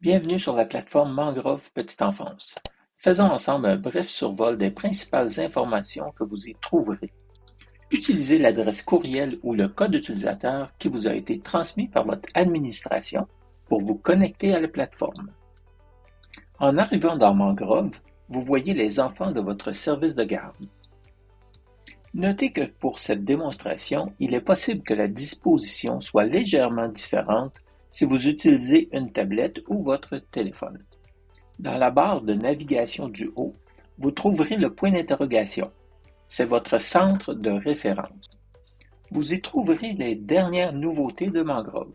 Bienvenue sur la plateforme Mangrove Petite Enfance. Faisons ensemble un bref survol des principales informations que vous y trouverez. Utilisez l'adresse courriel ou le code utilisateur qui vous a été transmis par votre administration pour vous connecter à la plateforme. En arrivant dans Mangrove, vous voyez les enfants de votre service de garde. Notez que pour cette démonstration, il est possible que la disposition soit légèrement différente si vous utilisez une tablette ou votre téléphone. Dans la barre de navigation du haut, vous trouverez le point d'interrogation. C'est votre centre de référence. Vous y trouverez les dernières nouveautés de Mangrove.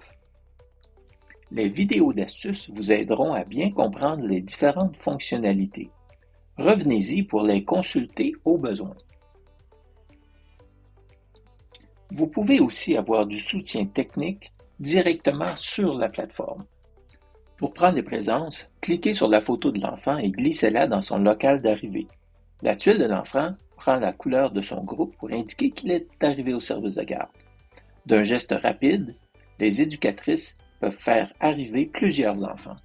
Les vidéos d'astuces vous aideront à bien comprendre les différentes fonctionnalités. Revenez-y pour les consulter au besoin. Vous pouvez aussi avoir du soutien technique directement sur la plateforme. Pour prendre les présences, cliquez sur la photo de l'enfant et glissez-la dans son local d'arrivée. La tuile de l'enfant prend la couleur de son groupe pour indiquer qu'il est arrivé au service de garde. D'un geste rapide, les éducatrices peuvent faire arriver plusieurs enfants.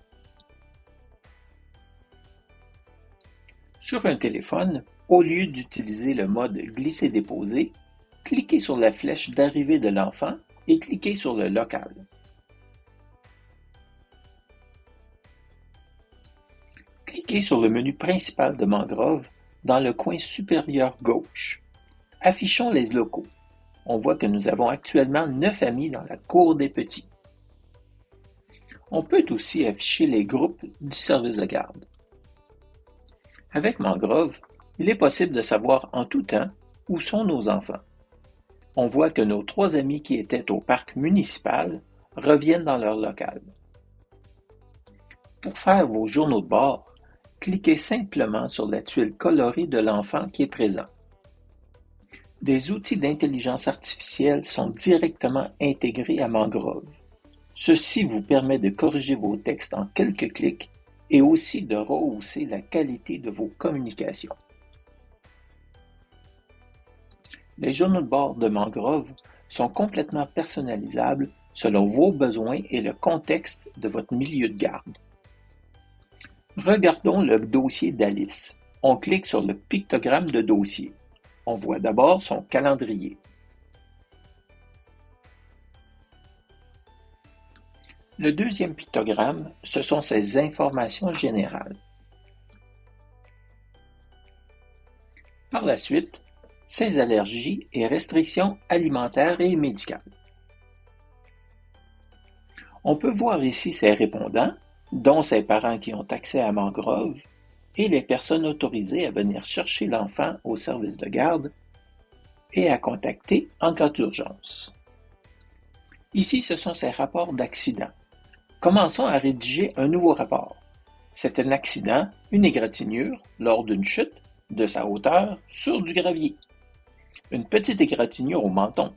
Sur un téléphone, au lieu d'utiliser le mode glisser-déposer, cliquez sur la flèche d'arrivée de l'enfant et cliquez sur le local. Cliquez sur le menu principal de Mangrove dans le coin supérieur gauche. Affichons les locaux. On voit que nous avons actuellement 9 amis dans la cour des petits. On peut aussi afficher les groupes du service de garde. Avec Mangrove, il est possible de savoir en tout temps où sont nos enfants. On voit que nos 3 amis qui étaient au parc municipal reviennent dans leur local. Pour faire vos journaux de bord, cliquez simplement sur la tuile colorée de l'enfant qui est présent. Des outils d'intelligence artificielle sont directement intégrés à Mangrove. Ceci vous permet de corriger vos textes en quelques clics et aussi de rehausser la qualité de vos communications. Les journaux de bord de Mangrove sont complètement personnalisables selon vos besoins et le contexte de votre milieu de garde. Regardons le dossier d'Alice. On clique sur le pictogramme de dossier. On voit d'abord son calendrier. Le deuxième pictogramme, ce sont ses informations générales. Par la suite, ses allergies et restrictions alimentaires et médicales. On peut voir ici ses répondants, dont ses parents qui ont accès à Mangrove, et les personnes autorisées à venir chercher l'enfant au service de garde et à contacter en cas d'urgence. Ici, ce sont ses rapports d'accident. Commençons à rédiger un nouveau rapport. C'est un accident, une égratignure, lors d'une chute, de sa hauteur, sur du gravier. Une petite égratignure au menton.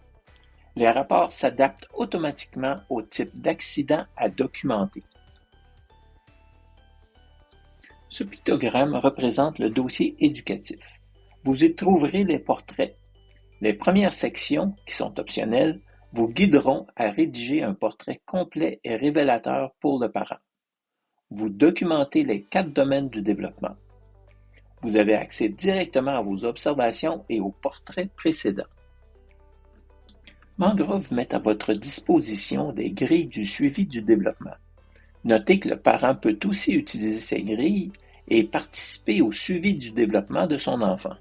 Les rapports s'adaptent automatiquement au type d'accident à documenter. Ce pictogramme représente le dossier éducatif. Vous y trouverez les portraits. Les premières sections, qui sont optionnelles, vous guideront à rédiger un portrait complet et révélateur pour le parent. Vous documentez les 4 domaines du développement. Vous avez accès directement à vos observations et aux portraits précédents. Mangrove met à votre disposition des grilles du suivi du développement. Notez que le parent peut aussi utiliser ces grilles et participer au suivi du développement de son enfant.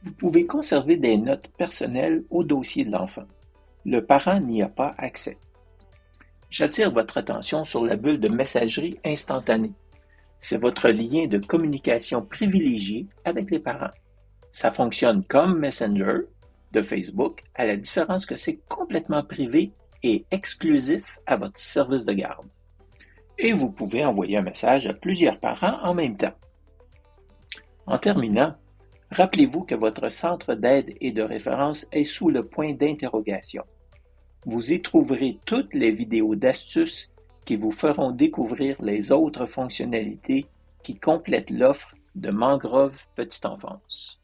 Vous pouvez conserver des notes personnelles au dossier de l'enfant. Le parent n'y a pas accès. J'attire votre attention sur la bulle de messagerie instantanée. C'est votre lien de communication privilégié avec les parents. Ça fonctionne comme Messenger de Facebook, à la différence que c'est complètement privé et exclusif à votre service de garde. Et vous pouvez envoyer un message à plusieurs parents en même temps. En terminant, rappelez-vous que votre centre d'aide et de référence est sous le point d'interrogation. Vous y trouverez toutes les vidéos d'astuces qui vous feront découvrir les autres fonctionnalités qui complètent l'offre de Mangrove Petite Enfance.